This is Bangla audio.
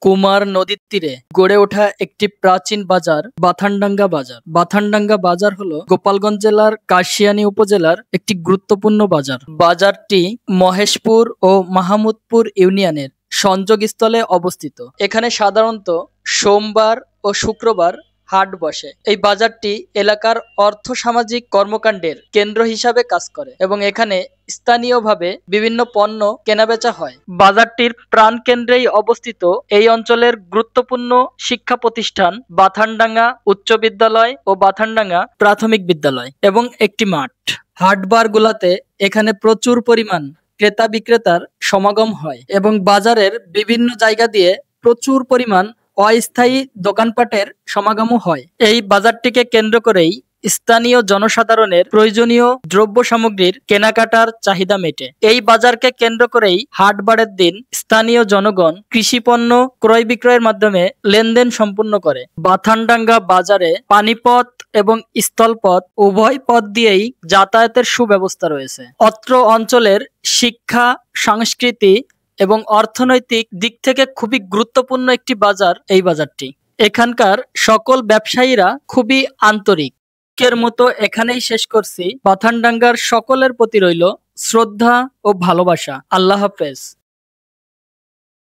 কুমার নদীর তীরে গড়ে ওঠা একটি প্রাচীন বাজার বাথানডাঙ্গা বাজার। বাথানডাঙ্গা বাজার হলো গোপালগঞ্জ জেলার কাশিয়ানী উপজেলার একটি গুরুত্বপূর্ণ বাজার। বাজারটি মহেশপুর ও মাহমুদপুর ইউনিয়নের সংযোগস্থলে অবস্থিত। এখানে সাধারণত সোমবার ও শুক্রবার হাট বসে। এই বাজারটি এলাকার অর্থ-সামাজিক কর্মকাণ্ডের কেন্দ্র হিসাবে কাজ করে এবং এখানে স্থানীয়ভাবে বিভিন্ন পণ্য কেনাবেচা হয়। বাজারটির প্রাণকেন্দ্রেই অবস্থিত এই অঞ্চলের গুরুত্বপূর্ণ শিক্ষা প্রতিষ্ঠান বাথানডাঙ্গা উচ্চ বিদ্যালয় ও বাথানডাঙ্গা প্রাথমিক বিদ্যালয় এবং একটি মাঠ। হাটবারগুলোতে এখানে প্রচুর পরিমাণ ক্রেতা বিক্রেতার সমাগম হয় এবং বাজারের বিভিন্ন জায়গা দিয়ে প্রচুর পরিমাণ অস্থায়ী দোকানপাটের সমাগমও হয়। এই বাজারটিকে কেন্দ্র করেই স্থানীয় জনসাধারণের প্রয়োজনীয় দ্রব্য সামগ্রীর কেনাকাটার চাহিদা মেটে। এই বাজারকে কেন্দ্র করেই হাটবারের দিন স্থানীয় জনগণ কৃষিপণ্য ক্রয় বিক্রয়ের মাধ্যমে লেনদেন সম্পূর্ণ করে। বাথানডাঙ্গা বাজারে পানিপথ এবং স্থলপথ উভয় পথ দিয়েই যাতায়াতের সুব্যবস্থা রয়েছে। অত্র অঞ্চলের শিক্ষা, সংস্কৃতি এবং অর্থনৈতিক দিক থেকে খুবই গুরুত্বপূর্ণ একটি বাজার এই বাজারটি। এখানকার সকল ব্যবসায়ীরা খুবই আন্তরিক। এর মতো এখানেই শেষ করছি। বাথানডাঙ্গার সকলের প্রতি রইল শ্রদ্ধা ও ভালোবাসা। আল্লাহ হাফেজ।